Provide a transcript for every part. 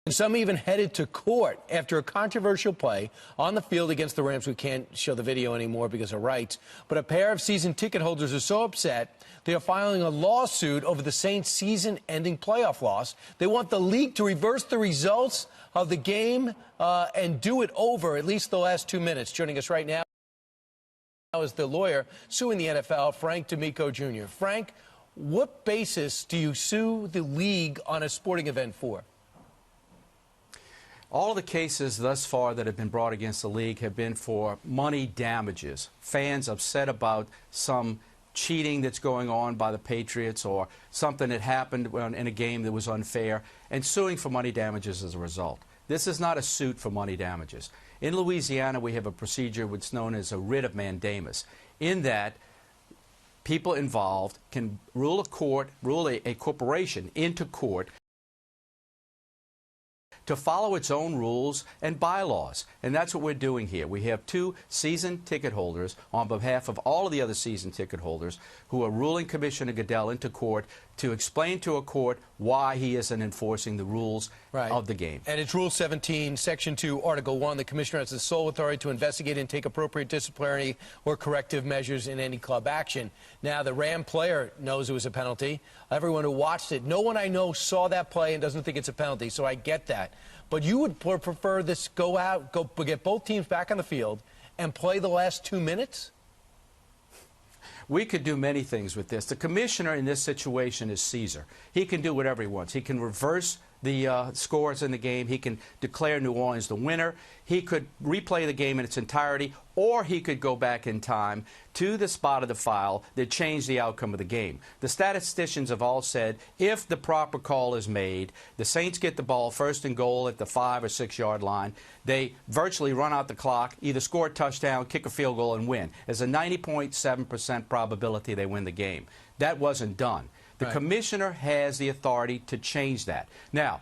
Some even headed to court after a controversial play on the field against the Rams. We can't show the video anymore because of rights. But a pair of season ticket holders are so upset they are filing a lawsuit over the Saints' season-ending playoff loss. They want the league to reverse the results of the game and do it over at least the last 2 minutes. Joining us right now is the lawyer suing the NFL, Frank D'Amico Jr. Frank, what basis do you sue the league on a sporting event for? All of the cases thus far that have been brought against the league have been for money damages. Fans upset about some cheating that's going on by the Patriots or something that happened in a game that was unfair, and suing for money damages as a result. This is not a suit for money damages. In Louisiana, we have a procedure which is known as a writ of mandamus, in that people involved can rule a corporation into court to follow its own rules and bylaws. And that's what we're doing here. We have two season ticket holders on behalf of all of the other season ticket holders who are ruling Commissioner Goodell into court to explain to a court why he isn't enforcing the rules of the game. And it's Rule 17, Section 2, Article 1. The commissioner has the sole authority to investigate and take appropriate disciplinary or corrective measures in any club action. Now, the Ram player knows it was a penalty. Everyone who watched it, no one I know saw that play and doesn't think it's a penalty, so I get that. But you would prefer this go get both teams back on the field and play the last 2 minutes? We could do many things with this. The commissioner in this situation is Caesar. He can do whatever he wants. He can reverse the scores in the game. He can declare New Orleans the winner. He could replay the game in its entirety, or he could go back in time to the spot of the foul that changed the outcome of the game. The statisticians have all said if the proper call is made, the Saints get the ball first and goal at the 5 or 6 yard line. They virtually run out the clock, either score a touchdown, kick a field goal, and win. There's a 90.7% probability they win the game. That wasn't done. The commissioner has the authority to change that. Now,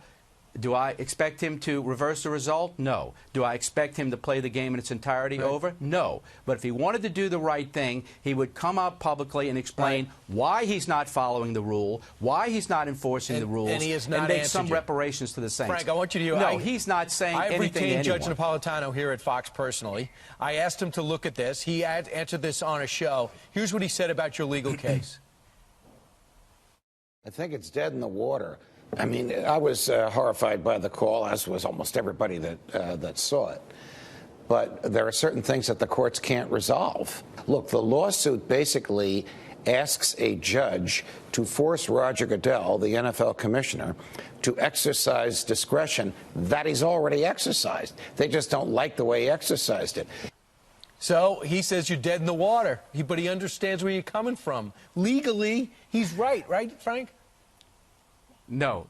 do I expect him to reverse the result? No. Do I expect him to play the game in its entirety over? No. But if he wanted to do the right thing, he would come out publicly and explain why he's not following the rule, why he's not enforcing the rules, and make some reparations to the Saints. Frank, I want you to... No, he's not saying anything to anyone. I've retained Judge Napolitano here at Fox personally. I asked him to look at this. He answered this on a show. Here's what he said about your legal case. I think it's dead in the water. I mean, I was horrified by the call, as was almost everybody that saw it. But there are certain things that the courts can't resolve. Look, the lawsuit basically asks a judge to force Roger Goodell, the NFL commissioner, to exercise discretion that he's already exercised. They just don't like the way he exercised it. So he says you're dead in the water, but he understands where you're coming from. Legally, he's right, Frank? No.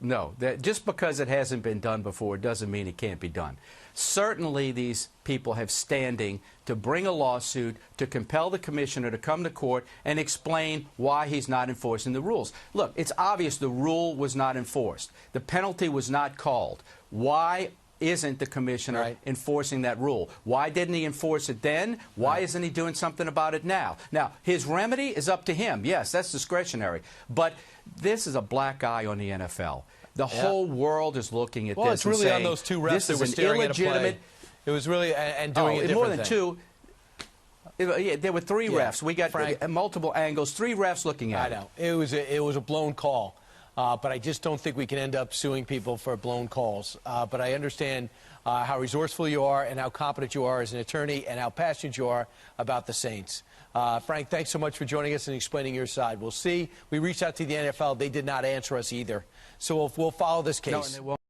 Just because it hasn't been done before doesn't mean it can't be done. Certainly these people have standing to bring a lawsuit to compel the commissioner to come to court and explain why he's not enforcing the rules. Look, it's obvious the rule was not enforced. The penalty was not called. Why isn't the commissioner enforcing that rule? Why didn't he enforce it then? Why isn't he doing something about it now? Now, his remedy is up to him. Yes, that's discretionary. But this is a black eye on the NFL. The whole world is looking at this it's really and saying, on those two refs this that is were an staring illegitimate... at a play. It was really, and doing a different more than thing. two. There were three refs. We got multiple angles, three refs looking at it. I know. It was a blown call. But I just don't think we can end up suing people for blown calls. But I understand how resourceful you are and how competent you are as an attorney and how passionate you are about the Saints. Frank, thanks so much for joining us and explaining your side. We'll see. We reached out to the NFL. They did not answer us either. So we'll follow this case. No, and they won't.